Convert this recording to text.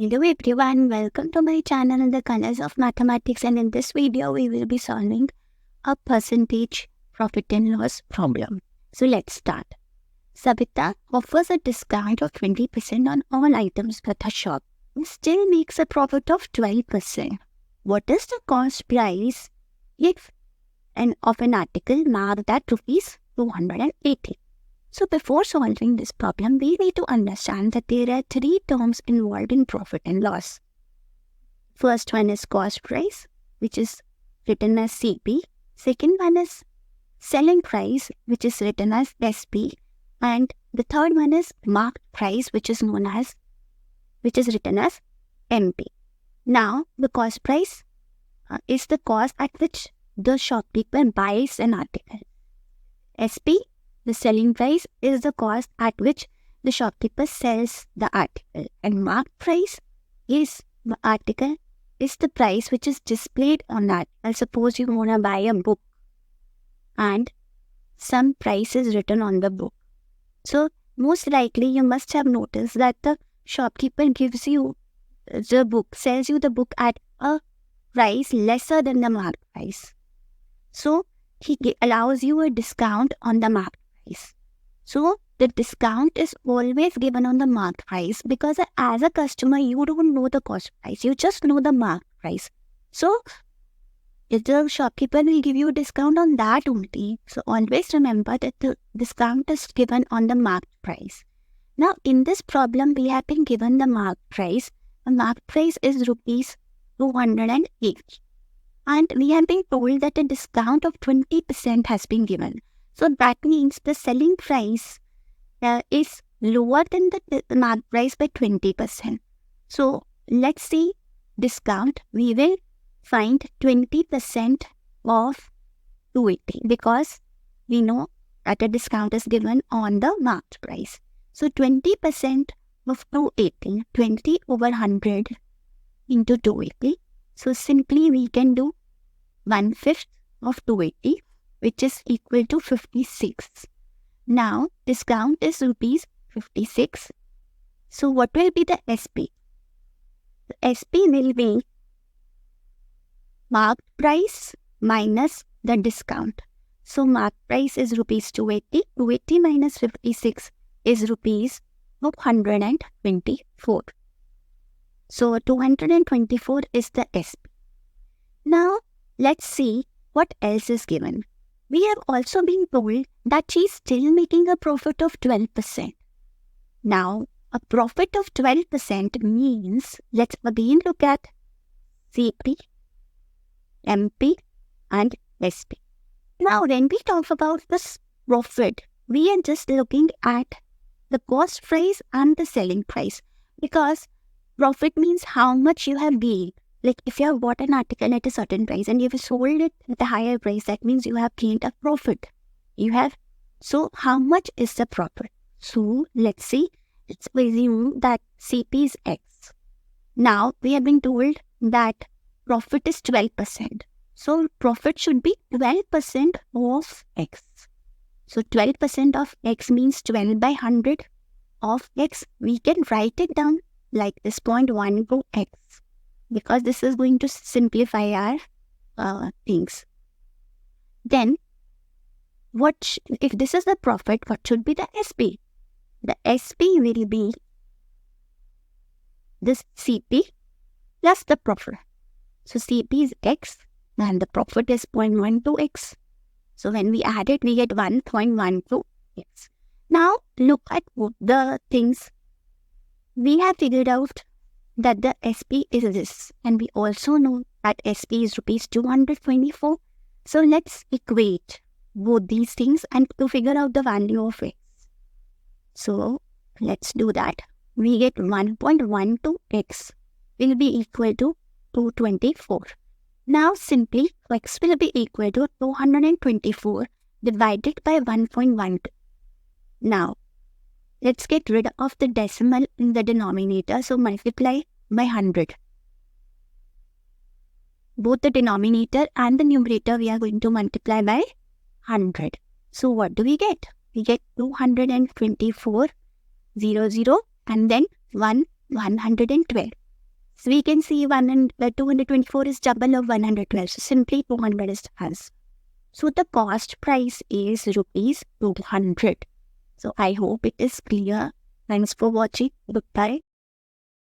Hello everyone, welcome to my channel in the colors of mathematics, and in this video we will be solving a percentage profit and loss problem. So let's start. Savita offers a discount of 20% on all items at her shop and still makes a profit of 12%. What is the cost price if of an article marked at rupees 280? So before solving this problem, we need to understand that there are three terms involved in profit and loss. First one is cost price, which is written as CP. Second one is selling price, which is written as SP. And the third one is marked price, which is written as MP. Now, the cost price is the cost at which the shopkeeper buys an article. SP, the selling price, is the cost at which the shopkeeper sells the article, and marked price is the price which is displayed on that. Suppose you want to buy a book and some price is written on the book. So most likely you must have noticed that the shopkeeper gives you the book, sells you the book at a price lesser than the marked price. So he allows you a discount on the marked price. So the discount is always given on the marked price because as a customer you don't know the cost price, you just know the marked price. So the shopkeeper will give you a discount on that only. So always remember that the discount is given on the marked price. Now in this problem we have been given the marked price. The marked price is rupees 280. And we have been told that a discount of 20% has been given. So that means the selling price is lower than the marked price by 20%. So let's see discount. We will find 20% of 280 because we know that a discount is given on the marked price. So 20% of 280, 20 over 100 into 280. So simply we can do 1/5 of 280, which is equal to 56. Now, discount is rupees 56. So, what will be the SP? The SP will be marked price minus the discount. So, marked price is rupees 280. 280 minus 56 is rupees 224. So, 224 is the SP. Now, let's see what else is given. We have also been told that she is still making a profit of 12%. Now, a profit of 12% means, let's again look at CP, MP and SP. Now, when we talk about this profit, we are just looking at the cost price and the selling price because profit means how much you have gained. Like if you have bought an article at a certain price and you have sold it at a higher price, that means you have gained a profit. So how much is the profit? So let's see, let's assume that CP is X. Now we have been told that profit is 12%. So profit should be 12% of X. So 12% of X means 12 by 100 of X. We can write it down like this, 0.12 X. Because this is going to simplify our things. Then, if this is the profit, what should be the SP? The SP will be this CP plus the profit. So CP is X and the profit is 0.12X. So when we add it, we get 1.12X. Now, look at the things. We have figured out that the SP is this, and we also know that SP is rupees 224. So let's equate both these things and to figure out the value of X. So let's do that. We get 1.12X will be equal to 224. Now simply X will be equal to 224 divided by 1.12. Now let's get rid of the decimal in the denominator. So multiply by 100. Both the denominator and the numerator we are going to multiply by 100. So what do we get? We get 224, 0, 0 and then 1, 112. So we can see 224 is double of 112. So simply 200 is the answer. So the cost price is rupees 200. So I hope it is clear. Thanks for watching. Goodbye.